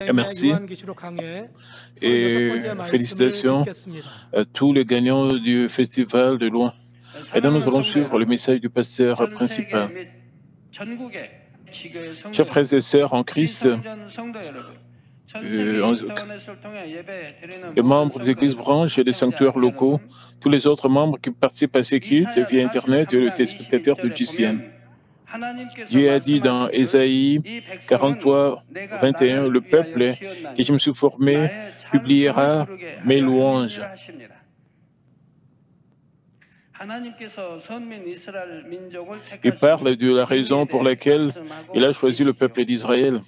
Merci et félicitations à tous les gagnants du festival de Louan. Et là, nous allons suivre le message du pasteur principal. Chers frères et sœurs en Christ, les membres des églises branches et des sanctuaires locaux, tous les autres membres qui participent à ces cultes via Internet et les téléspectateurs de GCN. Dieu a dit dans Ésaïe 43, 21, « Le peuple que je me suis formé publiera mes louanges ». Il parle de la raison pour laquelle il a choisi le peuple d'Israël.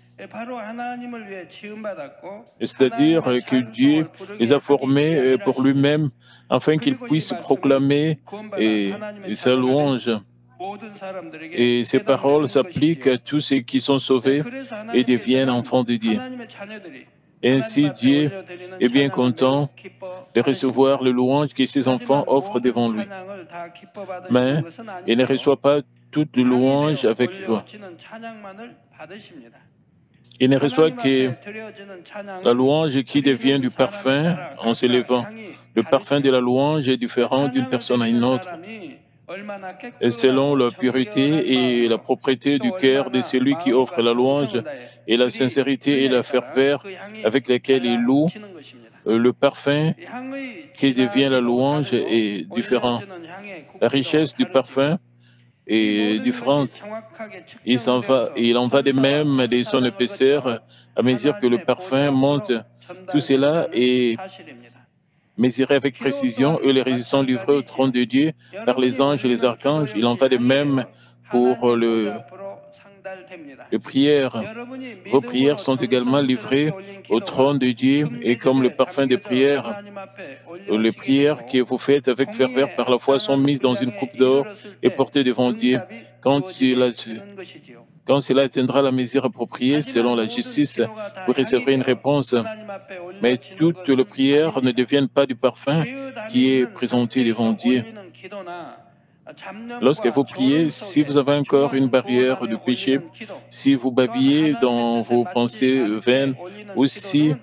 C'est-à-dire que Dieu les a formés pour lui-même afin qu'ils puissent proclamer sa louange. Et ces paroles s'appliquent à tous ceux qui sont sauvés et deviennent enfants de Dieu. Et ainsi, Dieu est bien content de recevoir les louanges que ses enfants offrent devant lui. Mais il ne reçoit pas toutes les louanges avec joie. Il ne reçoit que la louange qui devient du parfum en s'élevant. Le parfum de la louange est différent d'une personne à une autre. Et selon la pureté et la propreté du cœur de celui qui offre la louange et la sincérité et la ferveur avec laquelle il loue, le parfum qui devient la louange est différent. La richesse du parfum est différente. Il en va de même de son épaisseur à mesure que le parfum monte. Tout cela est mesuré avec précision et les résistants livrés au trône de Dieu par les anges et les archanges. Il en va de même pour les prières. Vos prières sont également livrées au trône de Dieu et comme le parfum des prières, les prières que vous faites avec ferveur par la foi sont mises dans une coupe d'or et portées devant Dieu. Quand cela atteindra la mesure appropriée, selon la justice, vous recevrez une réponse. Mais toutes les prières ne deviennent pas du parfum qui est présenté devant Dieu. Lorsque vous priez, si vous avez encore une barrière de péché, si vous babillez dans vos pensées vaines, ou si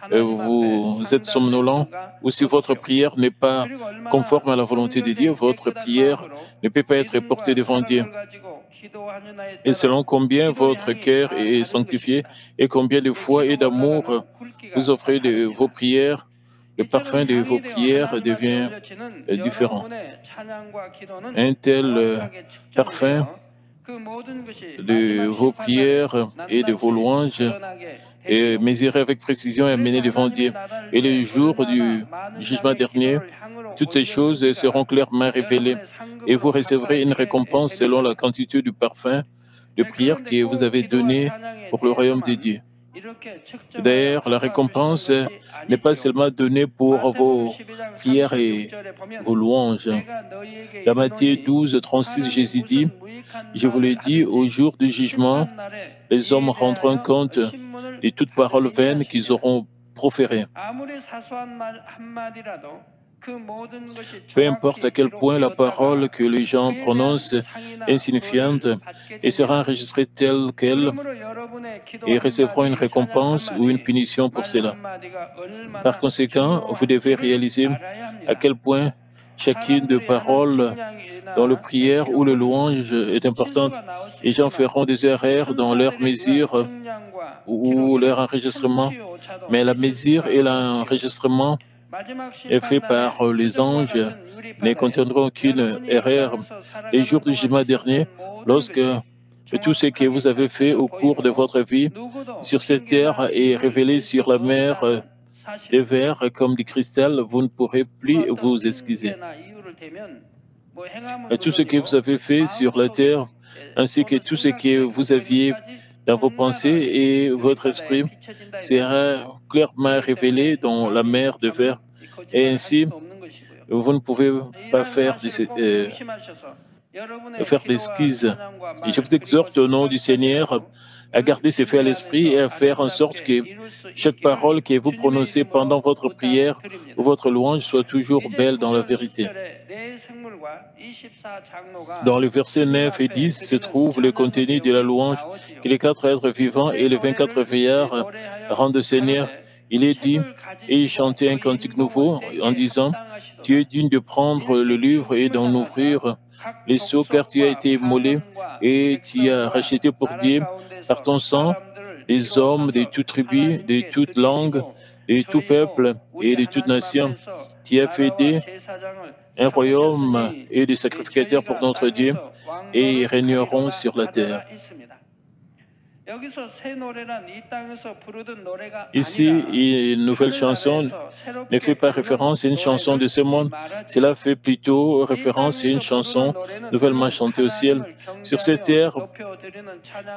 vous êtes somnolent, ou si votre prière n'est pas conforme à la volonté de Dieu, votre prière ne peut pas être portée devant Dieu. Et selon combien votre cœur est sanctifié et combien de foi et d'amour vous offrez de vos prières, le parfum de vos prières devient différent. Un tel parfum de vos prières et de vos louanges est mesuré avec précision et amené devant Dieu. Et le jour du jugement dernier, toutes ces choses seront clairement révélées et vous recevrez une récompense selon la quantité du parfum de prière que vous avez donné pour le royaume de Dieu. D'ailleurs, la récompense n'est pas seulement donnée pour vos prières et vos louanges. Dans Matthieu 12, 36, Jésus dit, « Je vous le dis, au jour du jugement, les hommes rendront compte de toutes paroles vaines qu'ils auront proférées. » Peu importe à quel point la parole que les gens prononcent est insignifiante et sera enregistrée telle qu'elle et recevront une récompense ou une punition pour cela. Par conséquent, vous devez réaliser à quel point chacune des paroles dans le prière ou le louange est importante. Les gens feront des erreurs dans leur mesure ou leur enregistrement, mais la mesure et l'enregistrement est fait par les anges ne contiendront aucune erreur. Les jours du jugement dernier, lorsque tout ce que vous avez fait au cours de votre vie sur cette terre est révélé sur la mer des verres comme du cristal, vous ne pourrez plus vous excuser. Et tout ce que vous avez fait sur la terre, ainsi que tout ce que vous aviez dans vos pensées et votre esprit, sera clairement révélé dans la mer de verre. Et ainsi, vous ne pouvez pas faire d'excuses. Et je vous exhorte au nom du Seigneur à garder ces faits à l'esprit et à faire en sorte que chaque parole que vous prononcez pendant votre prière ou votre louange soit toujours belle dans la vérité. Dans les versets 9 et 10 se trouve le contenu de la louange que les 4 êtres vivants et les 24 vieillards rendent au Seigneur. Il est dit, et il chantait un cantique nouveau en disant, tu es digne de prendre le livre et d'en ouvrir les sceaux, car tu as été immolé et tu as racheté pour Dieu par ton sang des hommes de toute tribu, de toute langue, de tout peuple et de toute nation. Tu as fait un royaume et des sacrificateurs pour notre Dieu, et ils régneront sur la terre. Ici, une nouvelle chanson ne fait pas référence à une chanson de ce monde. Cela fait plutôt référence à une chanson nouvellement chantée au ciel. Sur cette terre,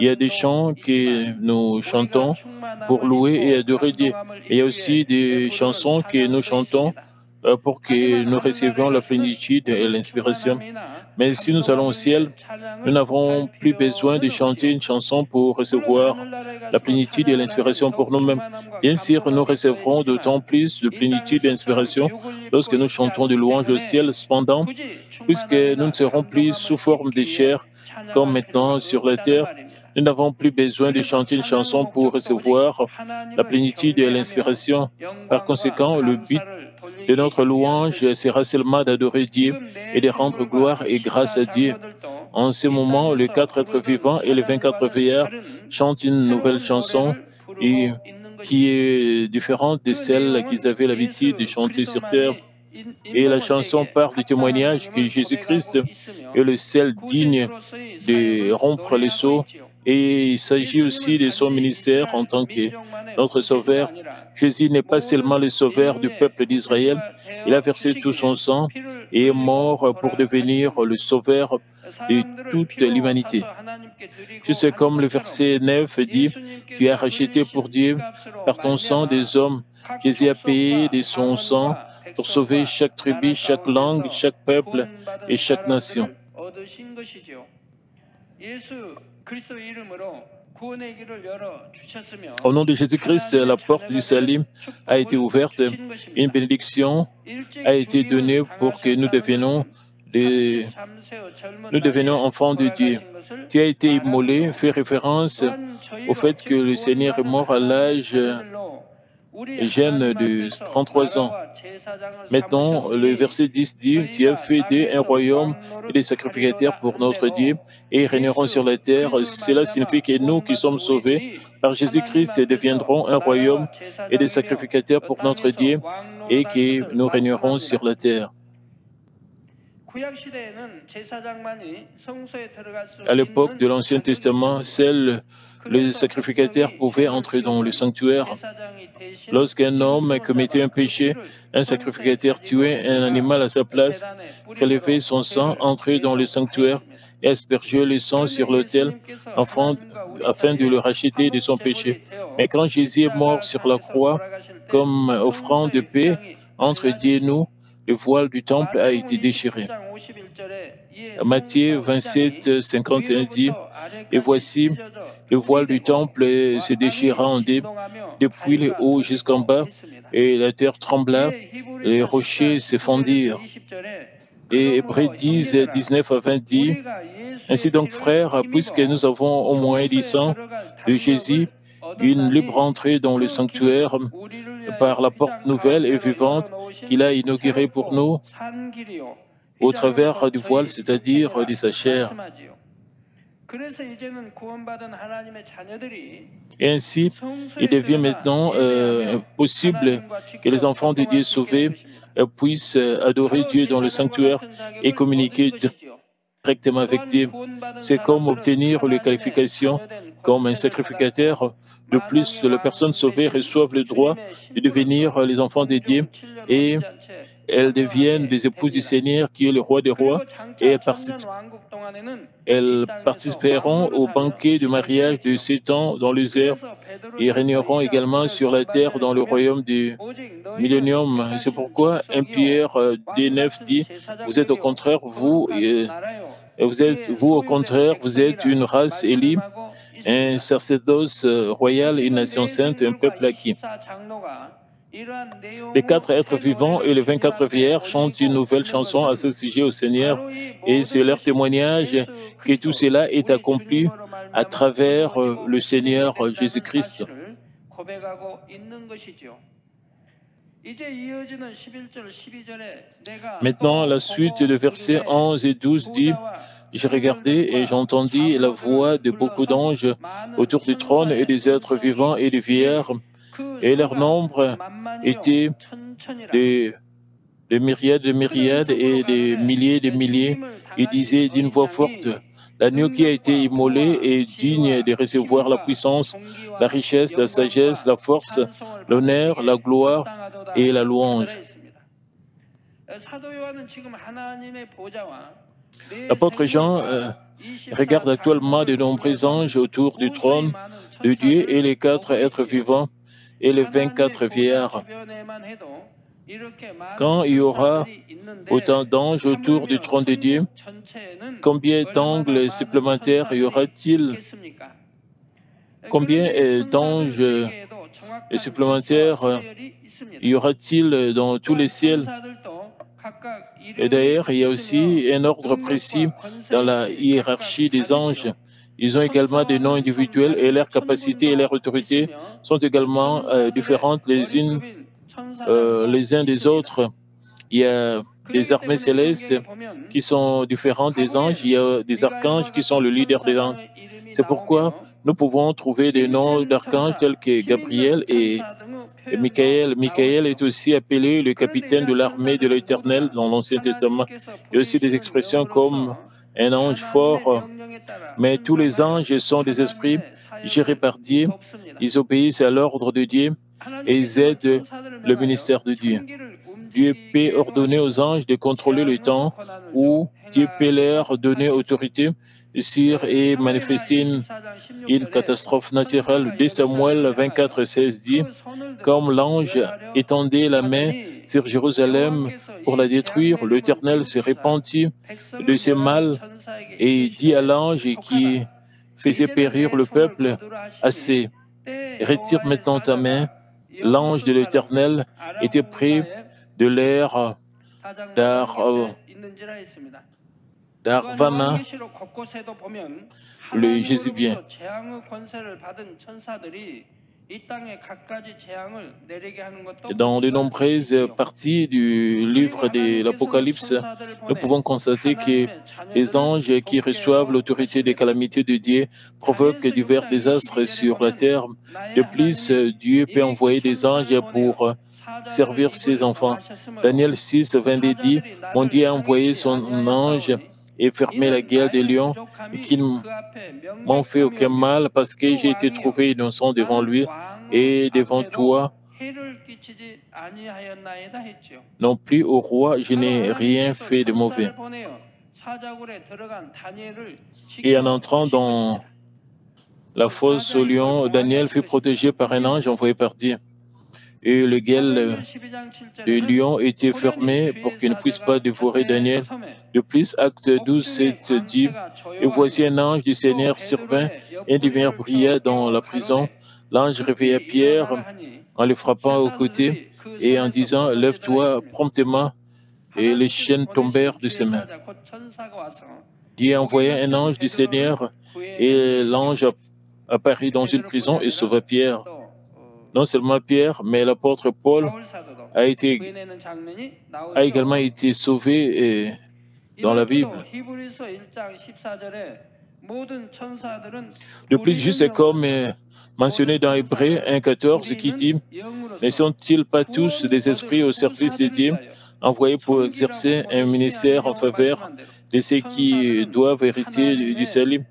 il y a des chants que nous chantons pour louer et adorer Dieu. Il y a aussi des chansons que nous chantons pour que nous recevions la plénitude et l'inspiration. Mais si nous allons au ciel, nous n'avons plus besoin de chanter une chanson pour recevoir la plénitude et l'inspiration pour nous-mêmes. Bien sûr, nous recevrons d'autant plus de plénitude et d'inspiration lorsque nous chantons de louanges au ciel. Cependant, puisque nous ne serons plus sous forme de chair, comme maintenant sur la terre, nous n'avons plus besoin de chanter une chanson pour recevoir la plénitude et l'inspiration. Par conséquent, le but de notre louange sera seulement d'adorer Dieu et de rendre gloire et grâce à Dieu. En ce moment, les 4 êtres vivants et les 24 vieillards chantent une nouvelle chanson qui est différente de celle qu'ils avaient l'habitude de chanter sur terre. Et la chanson part du témoignage que Jésus-Christ est le seul digne de rompre les sceaux. Et il s'agit aussi de son ministère en tant que notre Sauveur. Jésus n'est pas seulement le Sauveur du peuple d'Israël, il a versé tout son sang et est mort pour devenir le Sauveur de toute l'humanité. Juste comme le verset 9 dit, « Tu as racheté pour Dieu par ton sang des hommes. Jésus a payé de son sang pour sauver chaque tribu, chaque langue, chaque peuple et chaque nation. » Au nom de Jésus-Christ, la porte du salut a été ouverte. Une bénédiction a été donnée pour que nous devenions enfants de Dieu. Tu as été immolé fait référence au fait que le Seigneur est mort à l'âge jeune de 33 ans. Maintenant, le verset 10 dit, « Tu as fait d'eux un royaume et des sacrificateurs pour notre Dieu, et ils régneront sur la terre. » Cela signifie que nous qui sommes sauvés par Jésus-Christ deviendrons un royaume et des sacrificateurs pour notre Dieu, et que nous régnerons sur la terre. À l'époque de l'Ancien Testament, seuls les sacrificateurs pouvaient entrer dans le sanctuaire. Lorsqu'un homme commettait un péché, un sacrificateur tuait un animal à sa place, prélevait son sang, entrait dans le sanctuaire et aspergeait le sang sur l'autel afin de le racheter de son péché. Mais quand Jésus est mort sur la croix, comme offrande de paix entre Dieu et nous, le voile du temple a été déchiré. Matthieu 27, 51 dit, « Et voici, le voile du temple se déchira en deux, depuis le haut jusqu'en bas, et la terre trembla, et les rochers se fendirent. » Et Hébreux 10, 19 à 20 dit, « Ainsi donc, frères, puisque nous avons au moins 10 ans de Jésus, une libre entrée dans le sanctuaire par la porte nouvelle et vivante qu'il a inaugurée pour nous au travers du voile, c'est-à-dire de sa chair. » Et ainsi, il devient maintenant possible que les enfants de Dieu sauvés puissent adorer Dieu dans le sanctuaire et communiquer directement avec Dieu. C'est comme obtenir les qualifications comme un sacrificateur. De plus, les personnes sauvées reçoivent le droit de devenir les enfants de Dieu et elles deviennent des épouses du Seigneur qui est le roi des rois et elles participeront au banquet du mariage de 7 ans dans les airs et régneront également sur la terre dans le royaume du millénium. C'est pourquoi 1 Pierre 2,9 dit, « Vous êtes au contraire, vous êtes une race élue, un sacerdoce royal, une nation sainte, un peuple acquis. » Les 4 êtres vivants et les 24 vieillards chantent une nouvelle chanson à ce sujet au Seigneur, et c'est leur témoignage que tout cela est accompli à travers le Seigneur Jésus-Christ. Maintenant, la suite de versets 11 et 12 dit: j'ai regardé et j'entendis la voix de beaucoup d'anges autour du trône et des êtres vivants et des vieillards, et leur nombre était des myriades et des milliers. Ils disaient d'une voix forte: l'agneau qui a été immolé est digne de recevoir la puissance, la richesse, la sagesse, la force, l'honneur, la gloire et la louange. L'apôtre Jean regarde actuellement de nombreux anges autour du trône de Dieu et les 4 êtres vivants et les 24 vieillards. Quand il y aura autant d'anges autour du trône de Dieu, combien d'angles supplémentaires y aura-t-il? Combien d'anges supplémentaires y aura-t-il dans tous les ciels? Et d'ailleurs, il y a aussi un ordre précis dans la hiérarchie des anges. Ils ont également des noms individuels et leurs capacités et leur autorité sont également différentes les uns des autres. Il y a des armées célestes qui sont différentes des anges. Il y a des archanges qui sont le leader des anges. C'est pourquoi nous pouvons trouver des noms d'archanges tels que Gabriel et Michael. Michael est aussi appelé le capitaine de l'armée de l'Éternel dans l'Ancien Testament. Il y a aussi des expressions comme un ange fort. Mais tous les anges sont des esprits gérés par Dieu. Ils obéissent à l'ordre de Dieu et ils aident le ministère de Dieu. Dieu peut ordonner aux anges de contrôler le temps, ou Dieu peut leur donner autorité sur et manifester une catastrophe naturelle. 2 Samuel 24, 16 dit: comme l'ange étendait la main sur Jérusalem pour la détruire, l'Éternel se répandit de ses mal et dit à l'ange qui faisait périr le peuple: assez, retire maintenant ta main. L'ange de l'Éternel était près de l'air d'Arvana, le Jésibien. Dans de nombreuses parties du livre de l'Apocalypse, nous pouvons constater que les anges qui reçoivent l'autorité des calamités de Dieu provoquent divers désastres sur la terre. De plus, Dieu peut envoyer des anges pour servir ses enfants. Daniel 6, 22 dit: mon Dieu a envoyé son ange et fermé la gueule des lions, et qu'ils m'ont fait aucun mal parce que j'ai été trouvé innocent devant lui et devant toi. Non plus au roi, je n'ai rien fait de mauvais. Et en entrant dans la fosse aux lions, Daniel fut protégé par un ange envoyé par Dieu. Et le gueule du lion était fermé pour qu'il ne puisse pas dévorer Daniel. De plus, Acte 12, 7 dit: et voici un ange du Seigneur survint, et une lumière brilla dans la prison. L'ange réveilla Pierre en le frappant au côté et en disant: lève-toi promptement. Et les chaînes tombèrent de ses mains. Dieu envoya un ange du Seigneur et l'ange apparut dans une prison et sauva Pierre. Non seulement Pierre, mais l'apôtre Paul a également été sauvé dans la Bible. De plus, juste comme mentionné dans Hébreux 1,14 qui dit: ne sont-ils pas tous des esprits au service de Dieu, envoyés pour exercer un ministère en faveur de ceux qui doivent hériter du salut?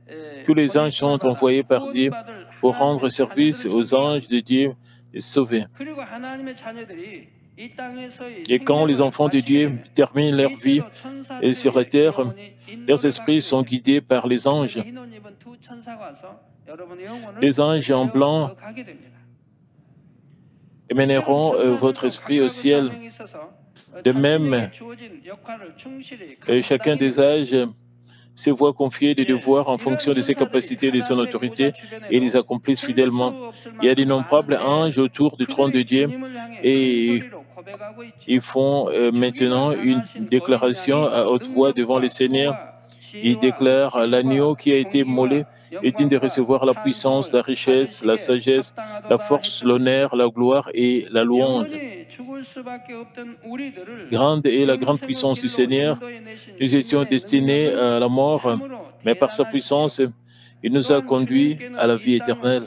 Tous les anges sont envoyés par Dieu pour rendre service aux anges de Dieu et sauver. Et quand les enfants de Dieu terminent leur vie sur la terre, leurs esprits sont guidés par les anges. Les anges en blanc mèneront votre esprit au ciel. De même, chacun des âges se voient confier des devoirs en fonction de ses capacités et de son autorité et les accomplissent fidèlement. Il y a d'innombrables anges autour du trône de Dieu et ils font maintenant une déclaration à haute voix devant le Seigneur. Ils déclarent l'agneau qui a été immolé est digne de recevoir la puissance, la richesse, la sagesse, la force, l'honneur, la gloire et la louange. Grande est la grande puissance du Seigneur. Nous étions destinés à la mort, mais par sa puissance, il nous a conduits à la vie éternelle.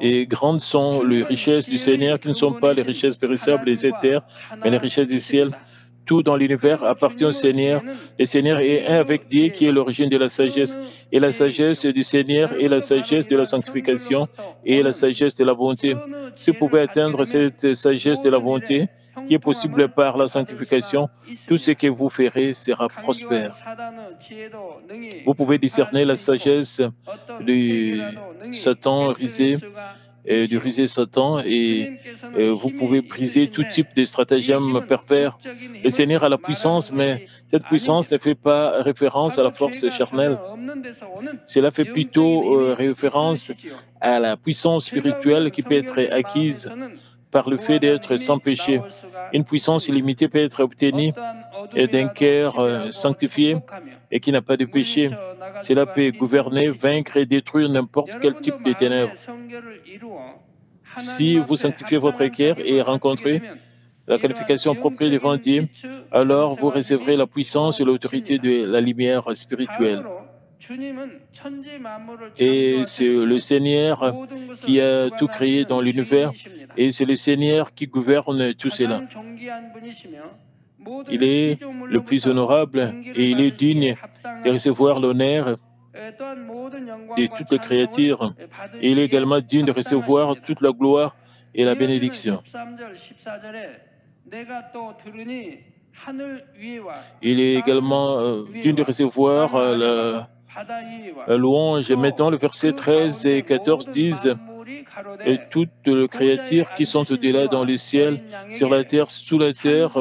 Et grandes sont les richesses du Seigneur, qui ne sont pas les richesses périssables des éthers, mais les richesses du ciel. Tout dans l'univers appartient au Seigneur. Le Seigneur est un avec Dieu, qui est l'origine de la sagesse. Et la sagesse du Seigneur est la sagesse de la sanctification et la sagesse de la bonté. Si vous pouvez atteindre cette sagesse de la bonté, qui est possible par la sanctification, tout ce que vous ferez sera prospère. Vous pouvez discerner la sagesse du Satan risé, du risé Satan, et vous pouvez briser tout type de stratagème pervers. Le Seigneur a la puissance, mais cette puissance ne fait pas référence à la force charnelle. Cela fait plutôt référence à la puissance spirituelle qui peut être acquise par le fait d'être sans péché. Une puissance illimitée peut être obtenue d'un cœur sanctifié et qui n'a pas de péché. Cela peut gouverner, vaincre et détruire n'importe quel type de ténèbres. Si vous sanctifiez votre cœur et rencontrez la qualification appropriée devant Dieu, alors vous recevrez la puissance et l'autorité de la lumière spirituelle. Et c'est le Seigneur qui a tout créé dans l'univers, et c'est le Seigneur qui gouverne tout cela. Il est le plus honorable et il est digne de recevoir l'honneur de toutes les créatures. Et il est également digne de recevoir toute la gloire et la bénédiction. Il est également digne de recevoir la louange. Et maintenant, le verset 13 et 14 disent « Et toutes les créatures qui sont au-delà dans le ciel, sur la terre, sous la terre,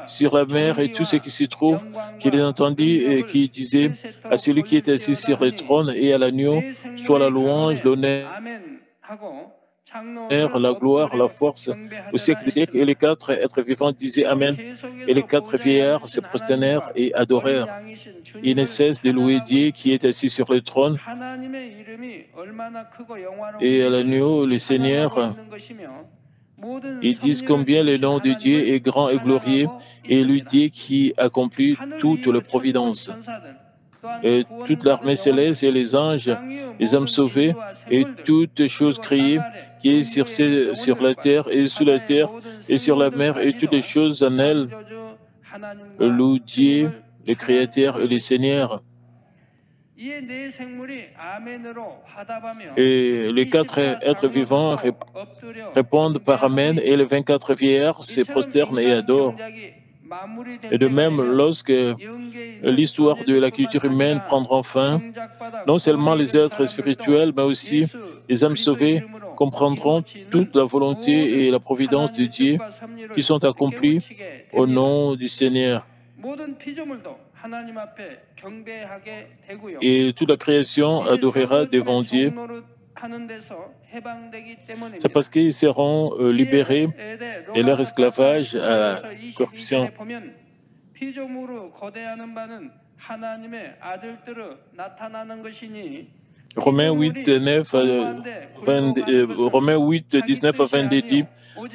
sur la mer et tout ce qui s'y trouve, je les entendis et qui disaient à celui qui est assis sur le trône et à l'agneau, soit la louange, l'honneur, la gloire, la force, au siècle des siècles. » Et les quatre êtres vivants disaient Amen. Et les quatre vieillards se prosternèrent et adorèrent. Ils ne cessent de louer Dieu qui est assis sur le trône et à l'agneau, le Seigneur. Ils disent combien le nom de Dieu est grand et glorieux, et lui Dieu qui accomplit toute la providence. Et toute l'armée céleste et les anges, les âmes sauvées et toutes choses créées qui est sur la terre et sous la terre et sur la mer et toutes les choses en elle, louent Dieu, le Créateur et le Seigneur. Et les quatre êtres vivants répondent par Amen, et les 24 vieillards se prosternent et adorent. Et de même, lorsque l'histoire de la culture humaine prendra fin, non seulement les êtres spirituels, mais aussi les âmes sauvées comprendront toute la volonté et la providence de Dieu qui sont accomplies au nom du Seigneur. Et toute la création adorera devant Dieu. C'est parce qu'ils seront libérés de leur esclavage à la corruption. Romains 8, 19 à 22 dit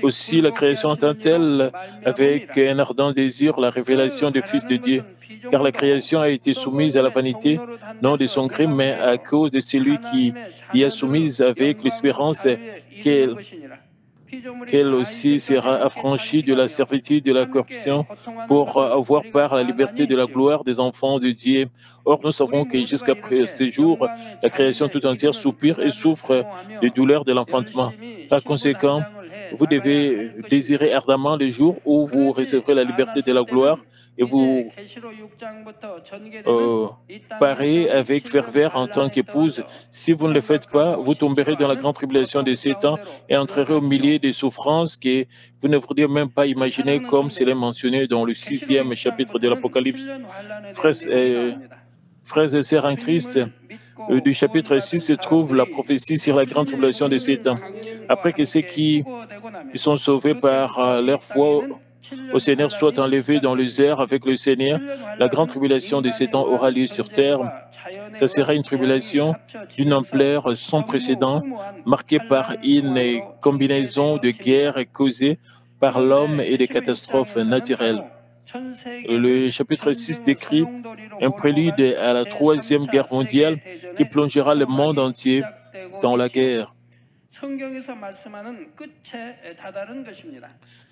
aussi la création attend-elle avec un ardent désir la révélation du Fils de Dieu, car la création a été soumise à la vanité, non de son gré, mais à cause de celui qui y a soumise avec l'espérance qu'elle aussi sera affranchie de la servitude de la corruption pour avoir part à la liberté de la gloire des enfants de Dieu. Or, nous savons que jusqu'après ces jours, la création tout entière soupire et souffre des douleurs de l'enfantement. Par conséquent, Vous devez désirer ardemment le jour où vous recevrez la liberté de la gloire et vous parez avec ferveur en tant qu'épouse. Si vous ne le faites pas, vous tomberez dans la grande tribulation de Satan et entrerez au milieu des souffrances que vous ne pourriez même pas imaginer, comme c'est mentionné dans le 6e chapitre de l'Apocalypse. Frères et sœurs en Christ, du chapitre 6 se trouve la prophétie sur la grande tribulation de Satan. Après que ceux qui sont sauvés par leur foi au Seigneur soient enlevés dans les airs avec le Seigneur, la grande tribulation de Satan aura lieu sur terre. Ce sera une tribulation d'une ampleur sans précédent, marquée par une combinaison de guerres causées par l'homme et des catastrophes naturelles. Le chapitre 6 décrit un prélude à la Troisième Guerre mondiale qui plongera le monde entier dans la guerre.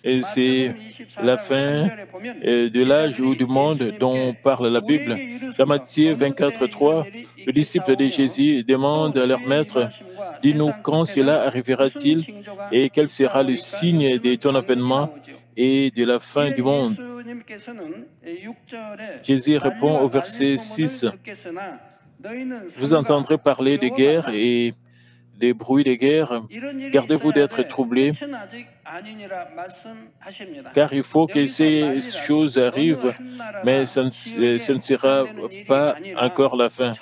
Et c'est la fin de l'âge ou du monde dont parle la Bible. Dans Matthieu 24:3, le disciple de Jésus demande à leur maître, « Dis-nous quand cela arrivera-t-il et quel sera le signe de ton avènement et de la fin du monde ?» Jésus répond au verset 6, « Vous entendrez parler de guerre et des bruits de guerre. Gardez-vous d'être troublés, car il faut que ces choses arrivent, mais ce ne sera pas encore la fin. »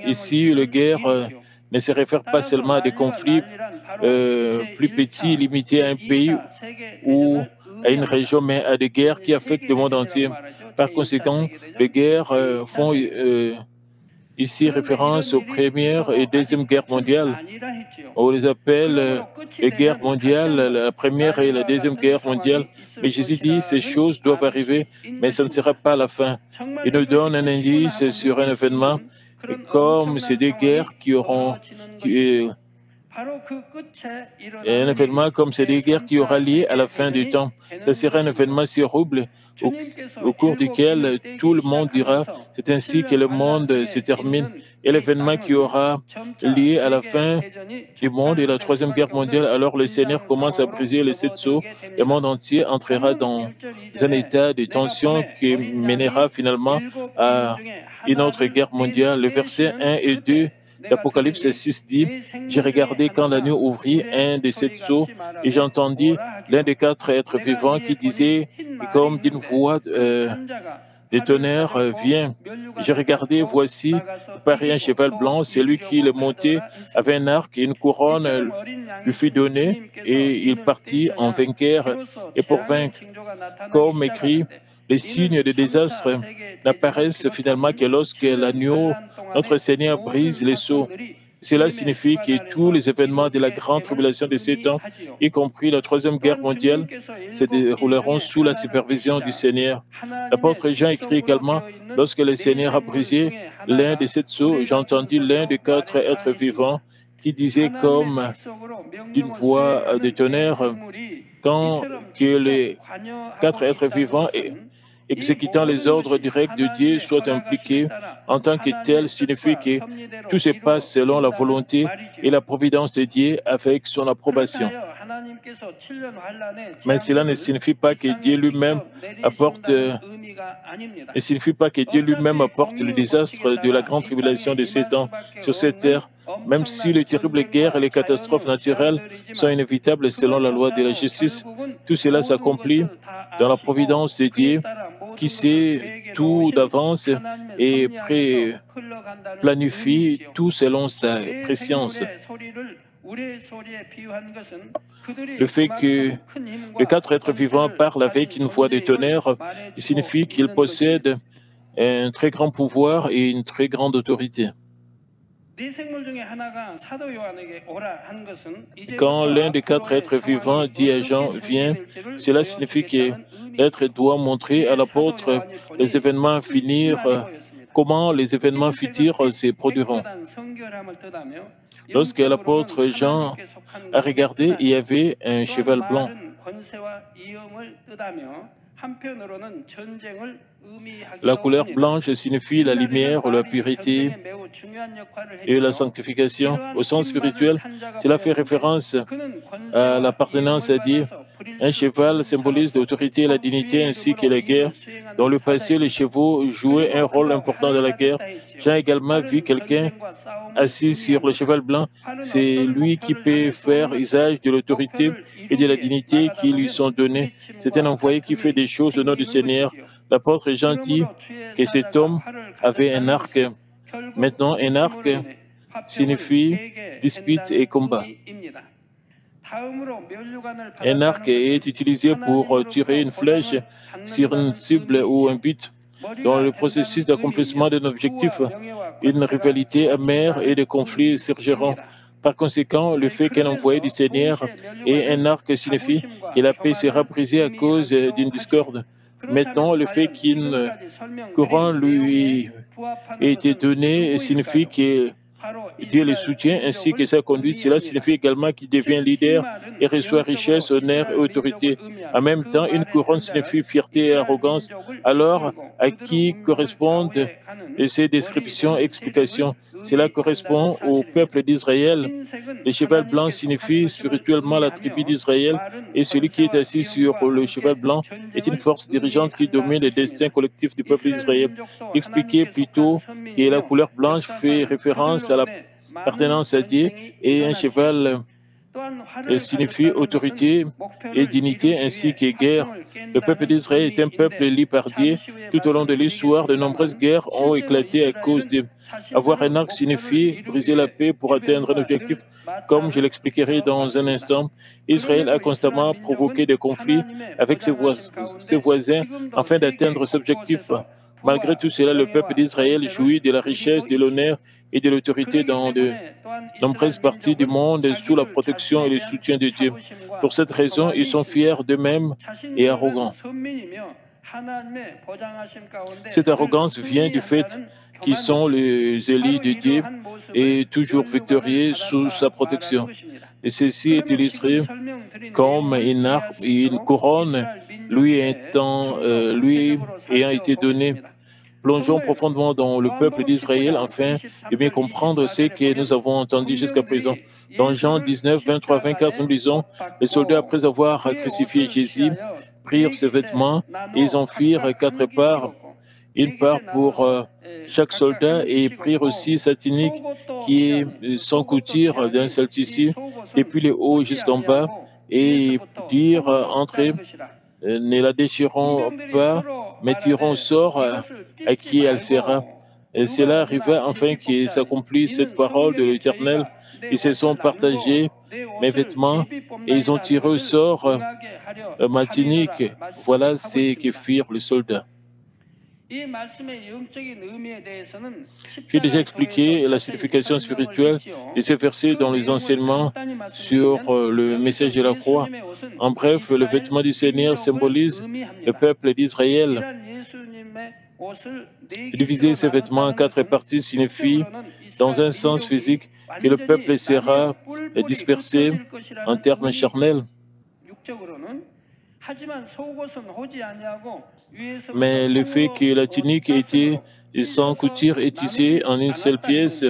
Ici, la guerre ne se réfère pas seulement à des conflits plus petits, limités à un pays ou à une région, mais à des guerres qui affectent le monde entier. Par conséquent, les guerres font ici référence aux Première et Deuxième Guerres mondiales. On les appelle les guerres mondiales, la Première et la Deuxième Guerre mondiale. Mais Jésus dit, ces choses doivent arriver, mais ce ne sera pas la fin. Il nous donne un indice sur un événement, comme ces deux guerres un événement comme ces deux guerres qui aura lieu à la fin du temps. Ce sera un événement si horrible au cours duquel tout le monde dira « c'est ainsi que le monde se termine ». Et l'événement qui aura lieu à la fin du monde et la Troisième Guerre mondiale, alors le Seigneur commence à briser les 7 sceaux. Le monde entier entrera dans un état de tension qui mènera finalement à une autre guerre mondiale. Le verset 1 et 2 l'Apocalypse 6 dit, « J'ai regardé quand l'agneau ouvrit un de ces sceaux et j'entendis l'un des 4 êtres vivants qui disait, comme d'une voix de tonnerre, viens. J'ai regardé, voici, pareil un cheval blanc, celui qui le montait avait un arc et une couronne lui fut donnée et il partit en vainqueur et pour vaincre. Comme écrit, les signes de désastre n'apparaissent finalement que lorsque l'agneau, notre Seigneur, brise les sceaux. Cela signifie que tous les événements de la grande tribulation de ces temps, y compris la Troisième Guerre mondiale, se dérouleront sous la supervision du Seigneur. L'apôtre Jean écrit également, « Lorsque le Seigneur a brisé l'un de ces sceaux, j'entendis l'un des 4 êtres vivants qui disait comme d'une voix de tonnerre, quand que les 4 êtres vivants exécutant les ordres directs de Dieu soient impliqués en tant que tels signifie que tout se passe selon la volonté et la providence de Dieu avec son approbation. Mais cela ne signifie pas que Dieu lui-même apporte le désastre de la grande tribulation de ces temps sur cette terre, même si les terribles guerres et les catastrophes naturelles sont inévitables selon la loi de la justice. Tout cela s'accomplit dans la providence de Dieu qui sait tout d'avance et planifie tout selon sa préscience. Le fait que les 4 êtres vivants parlent avec une voix de tonnerre signifie qu'ils possèdent un très grand pouvoir et une très grande autorité. Quand l'un des 4 êtres vivants dit à Jean « Viens », cela signifie que l'être doit montrer à l'apôtre les événements à finir, comment les événements futurs se produiront. Lorsque l'apôtre Jean a regardé, il y avait un cheval blanc. La couleur blanche signifie la lumière ou la pureté, et la sanctification. Au sens spirituel, cela fait référence à l'appartenance à Dieu. Un cheval symbolise l'autorité et la dignité ainsi que la guerre. Dans le passé, les chevaux jouaient un rôle important dans la guerre. Jean également vu quelqu'un assis sur le cheval blanc. C'est lui qui peut faire usage de l'autorité et de la dignité qui lui sont données. C'est un envoyé qui fait des choses au nom du Seigneur. L'apôtre Jean dit que cet homme avait un arc. Maintenant, un arc signifie dispute et combat. Un arc est utilisé pour tirer une flèche sur une cible ou un but. Dans le processus d'accomplissement d'un objectif, une rivalité amère et des conflits surgiront. Par conséquent, le fait qu'un envoyé du Seigneur ait un arc signifie que la paix sera brisée à cause d'une discorde. Maintenant, le fait qu'une couronne lui ait été donnée signifie que Dieu le soutient ainsi que sa conduite. Cela signifie également qu'il devient leader et reçoit richesse, honneur et autorité. En même temps, une couronne signifie fierté et arrogance. Alors, à qui correspondent ces descriptions et explications? Cela correspond au peuple d'Israël. Le cheval blanc signifie spirituellement la tribu d'Israël et celui qui est assis sur le cheval blanc est une force dirigeante qui domine le destin collectif du peuple d'Israël. Expliqué plutôt que la couleur blanche fait référence à l'appartenance à Dieu et un cheval signifie autorité et dignité ainsi que guerre. Le peuple d'Israël est un peuple élu par Dieu. Tout au long de l'histoire, de nombreuses guerres ont éclaté à cause de... Avoir un arc signifie briser la paix pour atteindre un objectif. Comme je l'expliquerai dans un instant, Israël a constamment provoqué des conflits avec ses voisins afin d'atteindre cet objectif. Malgré tout cela, le peuple d'Israël jouit de la richesse, de l'honneur et de l'autorité dans de nombreuses parties du monde sous la protection et le soutien de Dieu. Pour cette raison, ils sont fiers d'eux-mêmes et arrogants. Cette arrogance vient du fait qu'ils sont les élus de Dieu et toujours victorieux sous sa protection. Et ceci est illustré comme une couronne lui ayant été donnée. Plongeons profondément dans le peuple d'Israël afin de bien comprendre ce que nous avons entendu jusqu'à présent. Dans Jean 19, 23, 24, nous lisons, les soldats, après avoir crucifié Jésus, prirent ses vêtements et ils en firent 4 parts, une part pour chaque soldat, et prirent aussi sa tunique qui est sans couture d'un seul tissu, depuis le haut jusqu'en bas, et dirent entre eux, ne la déchirons pas, mais tirons au sort à qui elle sera. Et cela arriva afin qu'il s'accomplisse cette parole de l'Éternel. Ils se sont partagés mes vêtements et ils ont tiré au sort ma tunique. Voilà ce que firent les soldats. J'ai déjà expliqué la signification spirituelle de ces versets dans les enseignements sur le message de la croix. En bref, le vêtement du Seigneur symbolise le peuple d'Israël. Diviser ces vêtements en 4 parties signifie, dans un sens physique, que le peuple sera dispersé en termes charnels. Mais le fait que la tunique était sans couture et tissée en une seule pièce,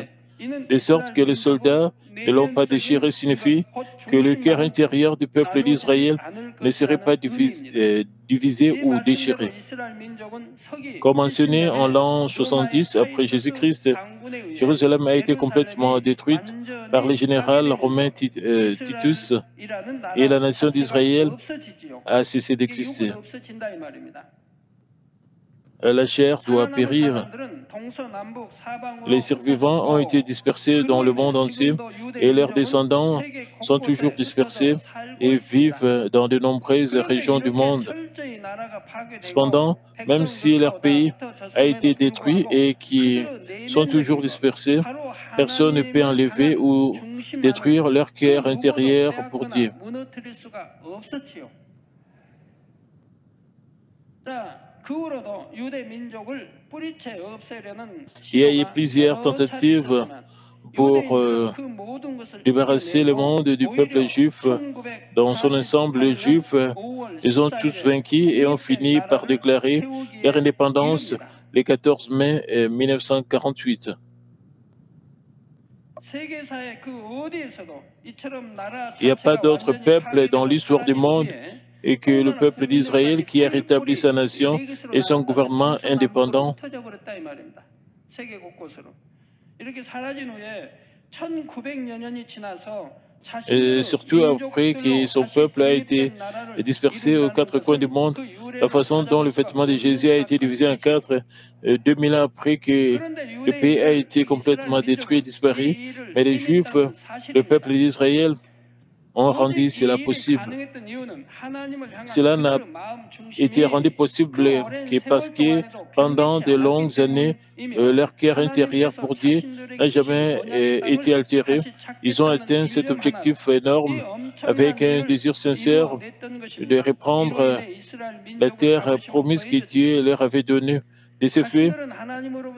de sorte que les soldats ne l'ont pas déchiré, signifie que le cœur intérieur du peuple d'Israël ne serait pas divisé ou déchiré. Comme mentionné en l'an 70 après Jésus-Christ, Jérusalem a été complètement détruite par le général romain Titus et la nation d'Israël a cessé d'exister. La chair doit périr. Les survivants ont été dispersés dans le monde entier et leurs descendants sont toujours dispersés et vivent dans de nombreuses régions du monde. Cependant, même si leur pays a été détruit et qu'ils sont toujours dispersés, personne ne peut enlever ou détruire leur cœur intérieur pour Dieu. Il y a eu plusieurs tentatives pour débarrasser le monde du peuple juif. Dans son ensemble, les Juifs les ont tous vaincus et ont fini par déclarer leur indépendance le 14 mai 1948. Il n'y a pas d'autre peuple dans l'histoire du monde et que le peuple d'Israël qui a rétabli sa nation et son gouvernement indépendant. Et surtout après que son peuple a été dispersé aux quatre coins du monde, la façon dont le vêtement de Jésus a été divisé en quatre, 2000 ans après que le pays a été complètement détruit et disparu, mais les Juifs, le peuple d'Israël, ont rendu cela possible. Cela n'a été rendu possible que parce que pendant de longues années, leur cœur intérieur pour Dieu n'a jamais été altéré. Ils ont atteint cet objectif énorme avec un désir sincère de reprendre la terre promise que Dieu leur avait donnée. De ce fait,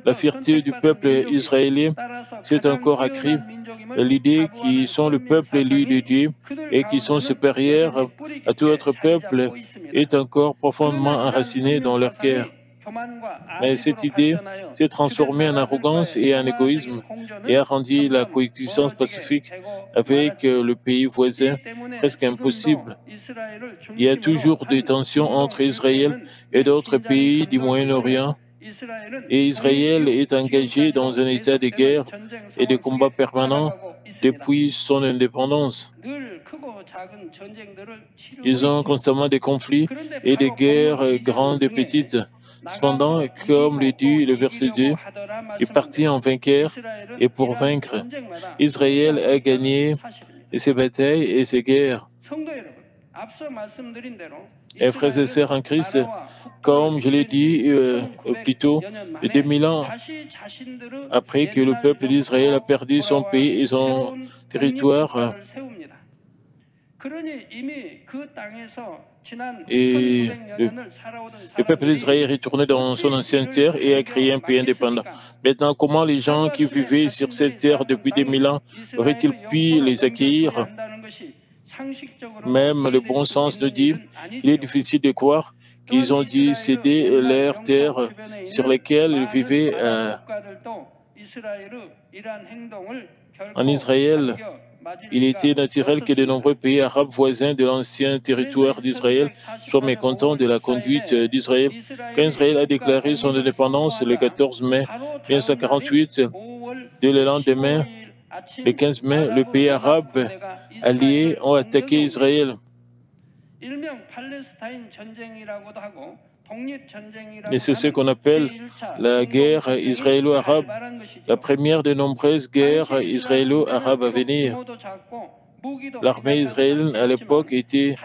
la fierté du peuple israélien s'est encore accrue. L'idée qu'ils sont le peuple élu de Dieu et qu'ils sont supérieurs à tout autre peuple est encore profondément enracinée dans leur cœur. Mais cette idée s'est transformée en arrogance et en égoïsme et a rendu la coexistence pacifique avec le pays voisin presque impossible. Il y a toujours des tensions entre Israël et d'autres pays du Moyen-Orient. Et Israël est engagé dans un état de guerre et de combat permanent depuis son indépendance. Ils ont constamment des conflits et des guerres grandes et petites. Cependant, comme le dit le verset 2, est parti en vainqueur et pour vaincre. Israël a gagné ses batailles et ses guerres. Et frères et sœurs en Christ, comme je l'ai dit plus tôt, 2000 ans après que le peuple d'Israël a perdu son pays et son territoire, et le peuple d'Israël est retourné dans son ancienne terre et a créé un pays indépendant. Maintenant, comment les gens qui vivaient sur cette terre depuis 2000 ans auraient-ils pu les accueillir? Même le bon sens nous dit qu'il est difficile de croire qu'ils ont dû céder leur terre sur lesquelles ils vivaient en Israël. Il était naturel que de nombreux pays arabes voisins de l'ancien territoire d'Israël soient mécontents de la conduite d'Israël. Quand Israël a déclaré son indépendance le 14 mai 1948, dès le lendemain, le 15 mai, les pays arabes alliés ont attaqué Israël. Et c'est ce qu'on appelle la guerre israélo-arabe, la première de nombreuses guerres israélo-arabes à venir. L'armée israélienne à l'époque était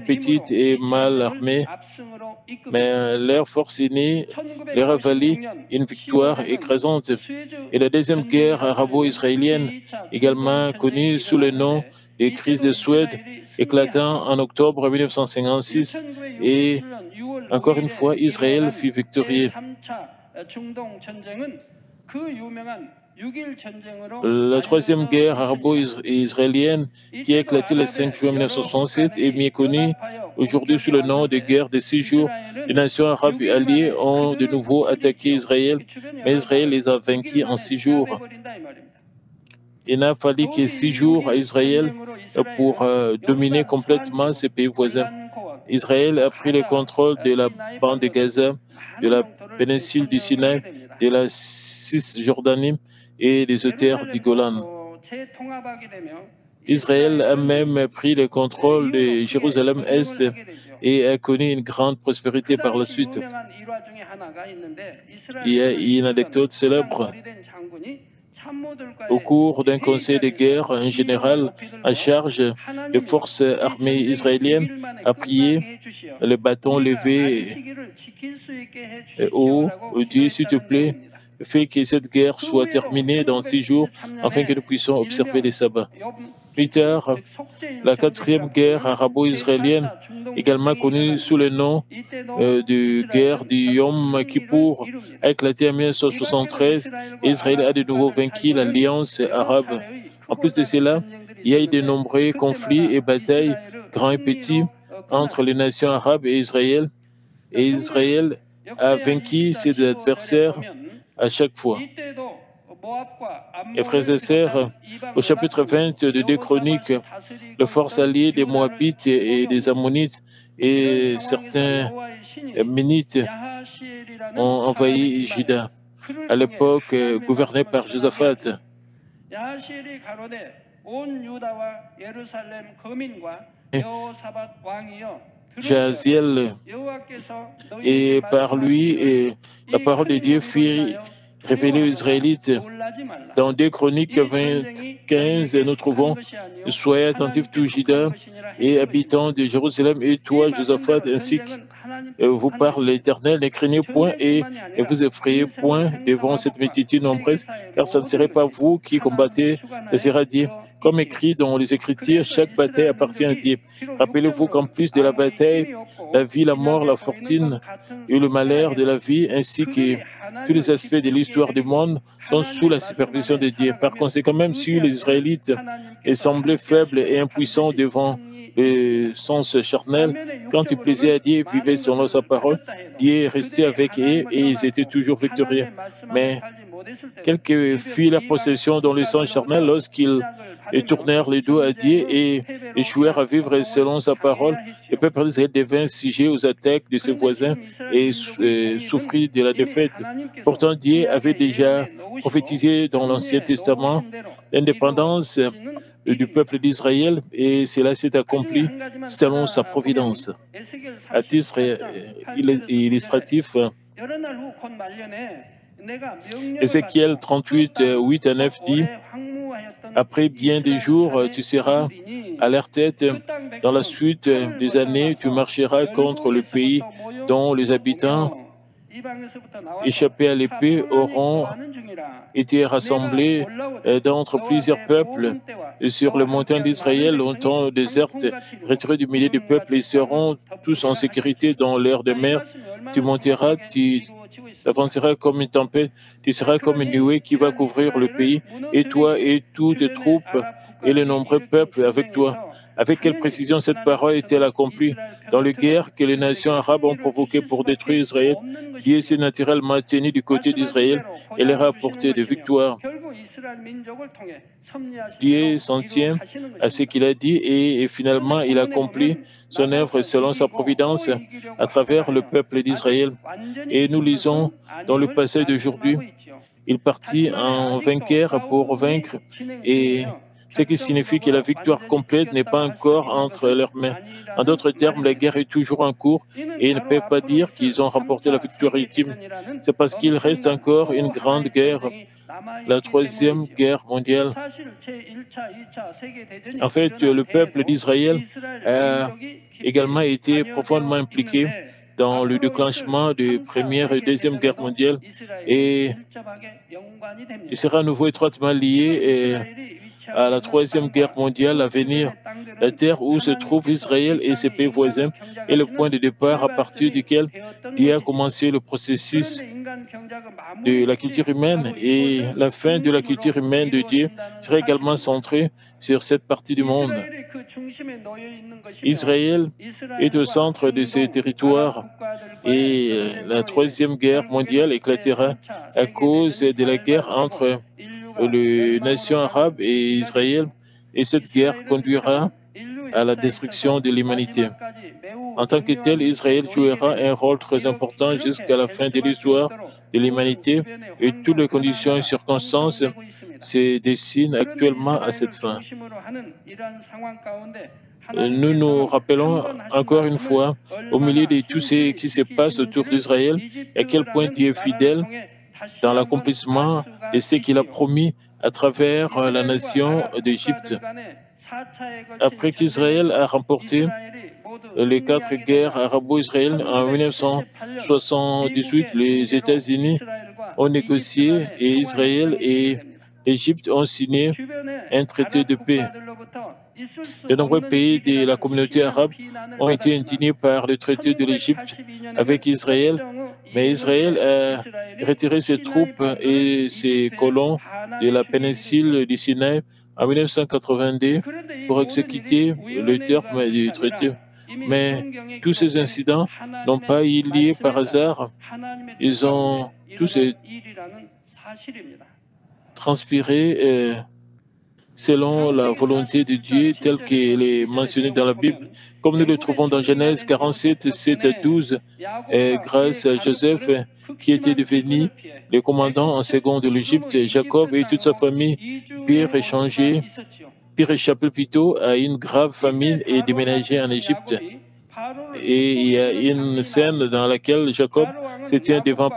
petite et mal armée, mais leur force aînée leur a valu une victoire écrasante. Et la deuxième guerre arabo-israélienne, également connue sous le nom de crise de Suède, éclatant en octobre 1956, et encore une fois, Israël fut victorieux. La troisième guerre arabo-israélienne, qui a éclaté le 5 juin 1967, est mieux connue aujourd'hui sous le nom de guerre de 6 jours. Les nations arabes alliées ont de nouveau attaqué Israël, mais Israël les a vaincus en 6 jours. Il n'a fallu que 6 jours à Israël pour dominer complètement ses pays voisins. Israël a pris le contrôle de la bande de Gaza, de la péninsule du Sinaï, de la Cisjordanie et des terres du Golan. Israël a même pris le contrôle de Jérusalem-Est et a connu une grande prospérité par la suite. Il y a une anecdote célèbre. Au cours d'un conseil de guerre, un général en charge des forces armées israéliennes a prié, le bâton levé haut, Dieu, s'il te plaît, fais que cette guerre soit terminée dans 6 jours afin que nous puissions observer les sabbats. Plus tard, la quatrième guerre arabo-israélienne, également connue sous le nom de guerre du Yom Kippour, a éclaté en 1973. Israël a de nouveau vaincu l'Alliance arabe. En plus de cela, il y a eu de nombreux conflits et batailles, grands et petits, entre les nations arabes et Israël a vaincu ses adversaires à chaque fois. Et frères et sœurs, au chapitre 20 de 2 Chroniques, les forces alliées des Moabites et des Ammonites et certains Ménites ont envahi Juda, à l'époque gouverné par Josaphat. Jaziel, et par lui, et la parole de Dieu fut révélée aux Israélites. Dans 2 Chroniques 15, nous trouvons « Soyez attentifs, tout Juda et habitants de Jérusalem, et toi, Josaphat, ainsi que vous parle l'Éternel, ne craignez point et ne vous effrayez point devant cette multitude nombreuse, car ce ne serait pas vous qui combattez, mais sera Dieu. Comme écrit dans les Écritures, chaque bataille appartient à Dieu. Rappelez-vous qu'en plus de la bataille, la vie, la mort, la fortune et le malheur de la vie, ainsi que tous les aspects de l'histoire du monde, sont sous la supervision de Dieu. Par conséquent, même si les Israélites semblaient faibles et impuissants devant le sens charnel, quand ils plaisaient à Dieu et vivaient selon sa parole, Dieu restait avec eux et ils étaient toujours victorieux. Mais quelle que fut la possession dans le sens charnel lorsqu'ils tournèrent le dos à Dieu et échouèrent à vivre selon sa parole, le peuple d'Israël devint sujet aux attaques de ses voisins et souffrit de la défaite. Pourtant, Dieu avait déjà prophétisé dans l'Ancien Testament l'indépendance du peuple d'Israël et cela s'est accompli selon sa providence. À titre illustratif, Ézéchiel 38, 8 à 9 dit « Après bien des jours, tu seras à leur tête. Dans la suite des années, tu marcheras contre le pays dont les habitants échappés à l'épée auront été rassemblés d'entre plusieurs peuples sur les montagnes d'Israël, longtemps désertes, retirés du milieu des peuples, ils seront tous en sécurité dans l'air de mer. Tu monteras, tu avanceras comme une tempête, tu seras comme une nuée qui va couvrir le pays, et toi et toutes tes troupes et les nombreux peuples avec toi. » Avec quelle précision cette parole est-elle accomplie? Dans les guerres que les nations arabes ont provoquées pour détruire Israël, Dieu s'est naturellement tenu du côté d'Israël et leur a apporté des victoires. Dieu s'en tient à ce qu'il a dit et finalement il accomplit son œuvre selon sa providence à travers le peuple d'Israël. Et nous lisons dans le passage d'aujourd'hui, il partit en vainqueur pour vaincre et ce qui signifie que la victoire complète n'est pas encore entre leurs mains. En d'autres termes, la guerre est toujours en cours et ils ne peuvent pas dire qu'ils ont remporté la victoire ultime. C'est parce qu'il reste encore une grande guerre, la Troisième Guerre mondiale. En fait, le peuple d'Israël a également été profondément impliqué dans le déclenchement de la Première et Deuxième Guerre mondiale et il sera à nouveau étroitement lié à la Troisième Guerre mondiale à venir. La terre où se trouve Israël et ses pays voisins est le point de départ à partir duquel Dieu a commencé le processus de la culture humaine et la fin de la culture humaine de Dieu sera également centrée sur cette partie du monde. Israël est au centre de ces territoires et la Troisième Guerre mondiale éclatera à cause de la guerre entre les nations arabes et Israël, et cette guerre conduira à la destruction de l'humanité. En tant que tel, Israël jouera un rôle très important jusqu'à la fin de l'histoire de l'humanité et toutes les conditions et circonstances se dessinent actuellement à cette fin. Nous nous rappelons encore une fois, au milieu de tout ce qui se passe autour d'Israël, à quel point Dieu est fidèle dans l'accomplissement de ce qu'il a promis à travers la nation d'Égypte. Après qu'Israël a remporté les 4 guerres arabo-israéliennes en 1978, les États-Unis ont négocié et Israël et l'Égypte ont signé un traité de paix. De nombreux pays de la communauté arabe ont été indignés par le traité de l'Égypte avec Israël, mais Israël a retiré ses troupes et ses colons de la péninsule du Sinaï en 1982 pour exécuter le terme du traité. Mais tous ces incidents n'ont pas eu lieu par hasard. Ils ont tous transpirer selon la volonté de Dieu telle qu'elle est mentionnée dans la Bible, comme nous le trouvons dans Genèse 47, 7 à 12, grâce à Joseph qui était devenu le commandant en second de l'Égypte. Jacob et toute sa famille purent échapper plutôt à une grave famine et déménager en Égypte. Et il y a une scène dans laquelle Jacob se tient devant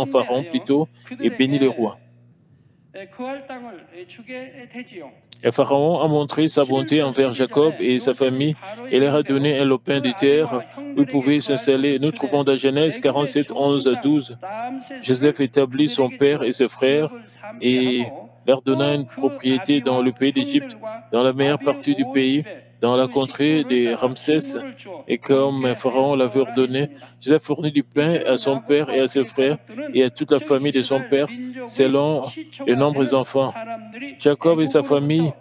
Pharaon plutôt, et bénit le roi. Et Pharaon a montré sa bonté envers Jacob et sa famille et leur a donné un lopin de terre où ils pouvaient s'installer. Nous trouvons dans Genèse 47, 11 à 12, Joseph établit son père et ses frères et leur donna une propriété dans le pays d'Égypte, dans la meilleure partie du pays, dans la contrée de Ramsès. Et comme Pharaon l'avait ordonné, Joseph fournit du pain à son père et à ses frères et à toute la famille de son père, selon le nombre des enfants. Jacob et sa famille,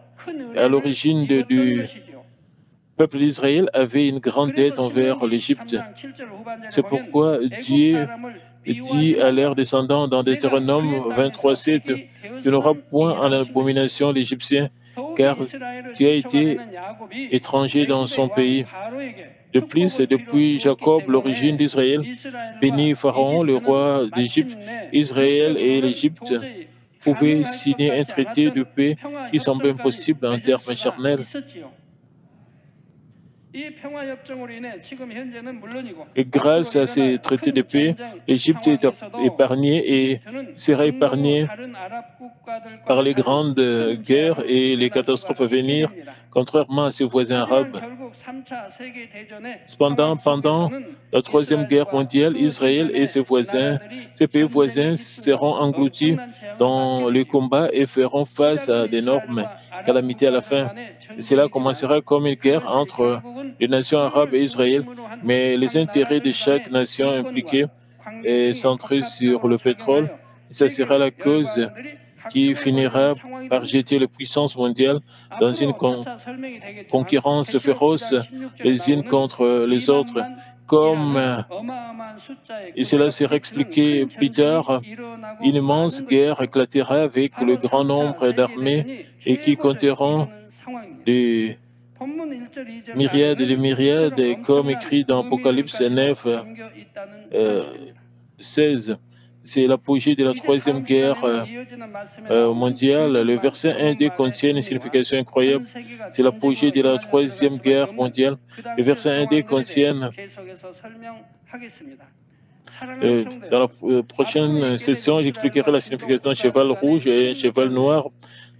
à l'origine du peuple d'Israël, avaient une grande dette envers l'Égypte. C'est pourquoi Dieu dit à leurs descendants dans Deutéronome 23, 7, « Tu n'auras point en abomination l'Égyptien, car tu as été étranger dans son pays. » De plus, depuis Jacob, l'origine d'Israël, bénit Pharaon, le roi d'Égypte, Israël et l'Égypte pouvaient signer un traité de paix qui semble impossible en termes charnels. Et grâce à ces traités de paix, l'Égypte est épargnée et sera épargnée par les grandes guerres et les catastrophes à venir, contrairement à ses voisins arabes. Cependant, pendant la Troisième Guerre mondiale, Israël et ses pays voisins seront engloutis dans le combat et feront face à d'énormes calamités à la fin. Et cela commencera comme une guerre entre les nations arabes et Israël, mais les intérêts de chaque nation impliquée est centré sur le pétrole. Et ça sera la cause qui finira par jeter les puissances mondiales dans une concurrence féroce les unes contre les autres. Et cela sera expliqué plus tard, une immense guerre éclatera avec le grand nombre d'armées et qui compteront des myriades et des myriades, comme écrit dans Apocalypse 9, 16. C'est l'apogée de la Troisième Guerre mondiale. Le verset 1-2 contient une signification incroyable. C'est l'apogée de la Troisième Guerre mondiale. Le verset 1-2 contient... dans la prochaine session, j'expliquerai la signification d'un cheval rouge et un cheval noir,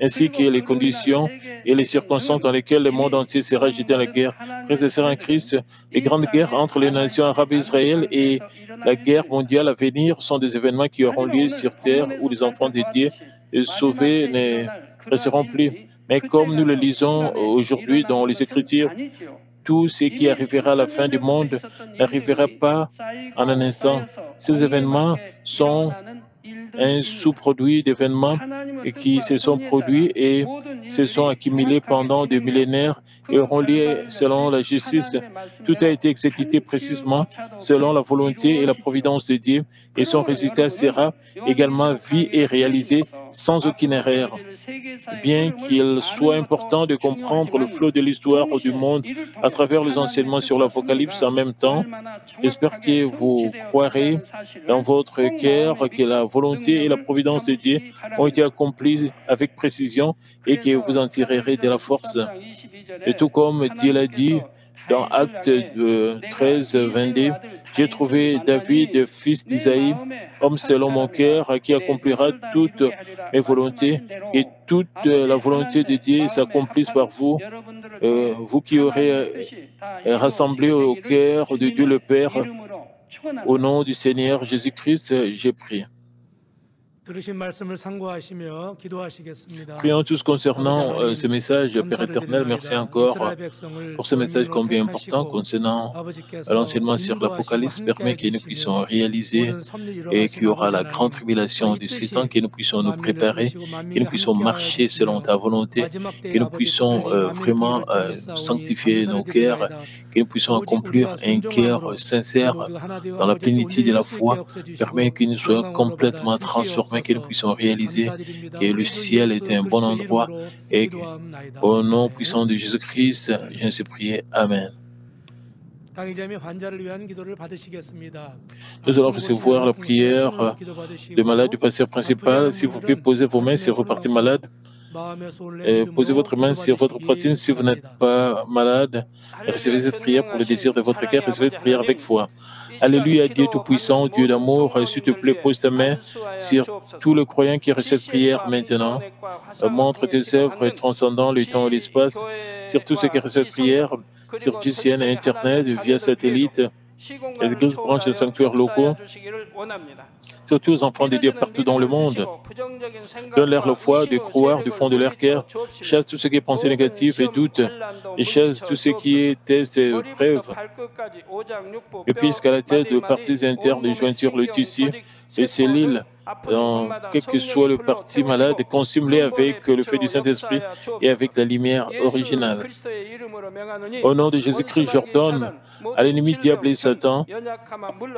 ainsi que les conditions et les circonstances dans lesquelles le monde entier sera jeté à la guerre. Frères et sœurs en Christ, les grandes guerres entre les nations arabes et Israël et la guerre mondiale à venir sont des événements qui auront lieu sur terre où les enfants de Dieu sauvés ne resteront plus. Mais comme nous le lisons aujourd'hui dans les Écritures, tout ce qui arrivera à la fin du monde n'arrivera pas en un instant. Ces événements sont un sous-produit d'événements qui se sont produits et se sont accumulés pendant des millénaires et auront lieu selon la justice. Tout a été exécuté précisément selon la volonté et la providence de Dieu et son résultat sera également vu et réalisé sans aucune erreur. Bien qu'il soit important de comprendre le flot de l'histoire du monde à travers les enseignements sur l'Apocalypse en même temps, j'espère que vous croirez dans votre cœur que la volonté et la providence de Dieu ont été accomplies avec précision et que vous en tirerez de la force. Et tout comme Dieu l'a dit dans Actes 13, 22, j'ai trouvé David, fils d'Isaïe, homme selon mon cœur, qui accomplira toutes mes volontés, que toute la volonté de Dieu s'accomplisse par vous, vous qui aurez rassemblé au cœur de Dieu le Père. Au nom du Seigneur Jésus-Christ, j'ai prié. Prions tous concernant ce message, Père éternel. Merci encore pour ce message combien important concernant l'enseignement sur l'Apocalypse. Permet que nous puissions réaliser et qu'il y aura la grande tribulation de ces temps, que nous puissions nous préparer, que nous puissions marcher selon ta volonté, que nous puissions vraiment sanctifier nos cœurs, que nous puissions accomplir un cœur sincère dans la plénitude de la foi. Permet que nous soyons complètement transformés, laquelle nous puissions réaliser que 감사드립니다. le 우리 주 ciel est un 예수 bon 그리스도 endroit 이름으로 et au nom 기도하옵나이다. puissant de Jésus-Christ, je ainsi prié. Amen. 당의자매 환자를 위한 기도를 받으시겠습니다. Nous allons recevoir la prière de malade du pasteur principal. Si vous pouvez poser vos mains sur vos parties malades, posez votre main sur votre poitrine. Si vous n'êtes pas malade, recevez cette prière pour le désir de votre cœur. Recevez cette prière avec foi. Alléluia, Dieu Tout-Puissant, Dieu d'amour, s'il te plaît, pose ta main sur tous les croyants qui reçoivent cette prière maintenant. Montre tes œuvres transcendant le temps et l'espace, sur tous ceux qui reçoivent cette prière, sur GCN et Internet, via satellite, les églises branches et sanctuaires locaux, surtout aux enfants de Dieu partout dans le monde. Donne-leur la foi de croire du fond de leur cœur. Chasse tout ce qui est pensée négative et doute. Et chasse tout ce qui est test et preuve. Et puisqu'à la tête de parties internes, des jointures, le tissu, les cellules, dans quel que soit le parti malade, consume-les avec le feu du Saint-Esprit et avec la lumière originale. Au nom de Jésus-Christ, j'ordonne à l'ennemi diable et Satan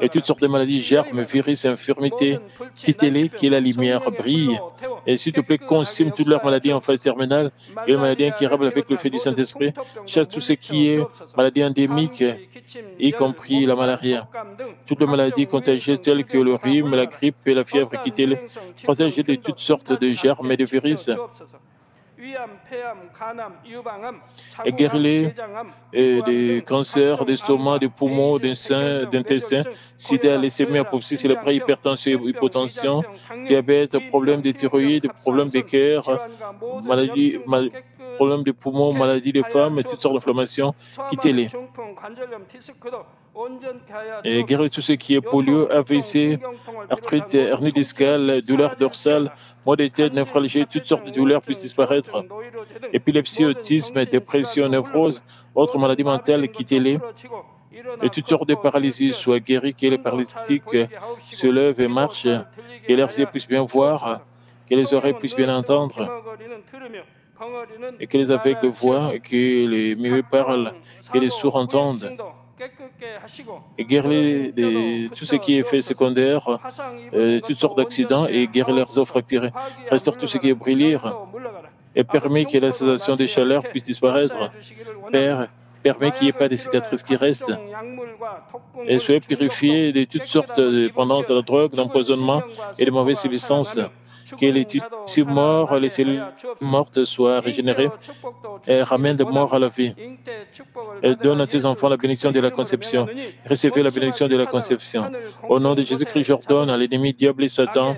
et toutes sortes de maladies, germes, virus, infirmités, quittez-les, que la lumière brille. Et s'il te plaît, consume toutes leurs maladies en phase terminale et les maladies incurables avec le feu du Saint-Esprit. Chasse tout ce qui est maladie endémique, y compris la malaria. Toutes les maladies contagieuses telles que le rhume, la grippe et la fièvre, quittez-les. Protégez de toutes sortes de germes et de virus. Et guéris-les des cancers, d'estomac, des poumons, d'intestin, sida, leucémie, apoplexie, lèpre, hypertension, hypotension, diabète, problèmes de thyroïde, problèmes de cœur, problèmes de poumons, maladies des femmes, et toutes sortes d'inflammations, quittez-les. Et guéris tout ce qui est polio, AVC, arthrite, hernie discale, douleur dorsale, maux de tête, néphralgie, toutes sortes de douleurs puissent disparaître. Épilepsie, autisme, dépression, névrose, autres maladies mentales, quittez-les. Et toutes sortes de paralysies soient guéries, que les paralytiques se lèvent et marchent, que leurs yeux puissent bien voir, que les oreilles puissent bien entendre, et que les aveugles voient, que les muets parlent, que les sourds entendent. Et guérir tout ce qui est fait secondaire, toutes sortes d'accidents, et guérir leurs os fracturés. Restaure tout ce qui est brûlé, et permet que la sensation de chaleur puisse disparaître. Père, permet qu'il n'y ait pas de cicatrices qui restent. Et soyez purifiés de toutes sortes de dépendances à la drogue, d'empoisonnement et de mauvaises substances. Que les tissus morts, les cellules mortes soient régénérées et ramènent de mort à la vie. Et donne à tes enfants la bénédiction de la conception. Recevez la bénédiction de la conception. Au nom de Jésus-Christ, j'ordonne à l'ennemi diable et Satan,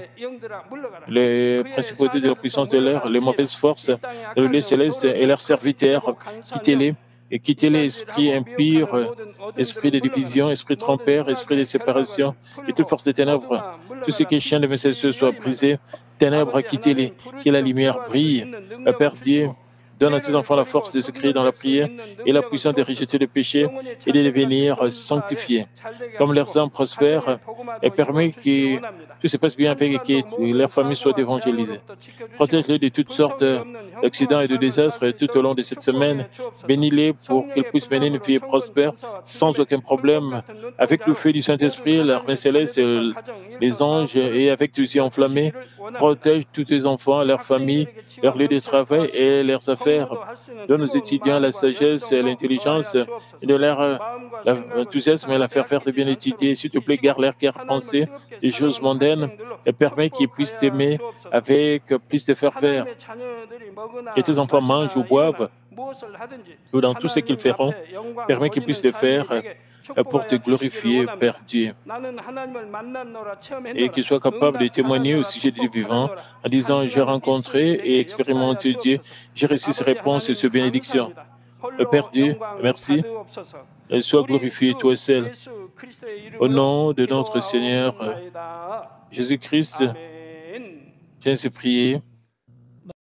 les principautés de la puissance de l'air, les mauvaises forces, le lieu céleste et leurs serviteurs, quittez-les. Et quittez les esprits impurs, esprit de division, esprit trompeur, esprit de séparation et toute force des ténèbres. Tout ce qui est chien de messager soit brisé. Ténèbres, quittez-les. Que la lumière brille. Père Dieu, donne à tes enfants la force de se créer dans la prière et la puissance de rejeter le péché et de devenir sanctifiés. Comme leurs âmes prospèrent et permet que tout se passe bien avec et que leur famille soit évangélisée. Protège-les de toutes sortes d'accidents et de désastres tout au long de cette semaine. Bénis-les pour qu'ils puissent mener une vie prospère sans aucun problème. Avec le feu du Saint-Esprit, l'armée céleste, les anges et avec tes yeux enflammés, protège tous tes enfants, leurs familles, leurs lieux de travail et leurs affaires. Donne aux étudiants la sagesse et l'intelligence et de leur enthousiasme et la faire de bien étudier. S'il te plaît, garde leur cœur pensé des choses mondaines et permet qu'ils puissent t'aimer avec plus de ferveur. Et tes enfants mangent ou boivent, ou dans tout ce qu'ils feront, permet qu'ils puissent le faire pour te glorifier, Père Dieu. Et qu'ils soient capables de témoigner au sujet du vivant en disant « J'ai rencontré et expérimenté Dieu, j'ai reçu ces réponses et ces bénédictions. » Père Dieu, merci. Et sois glorifié, toi seul. Au nom de notre Seigneur Jésus-Christ, j'ai ainsi prié.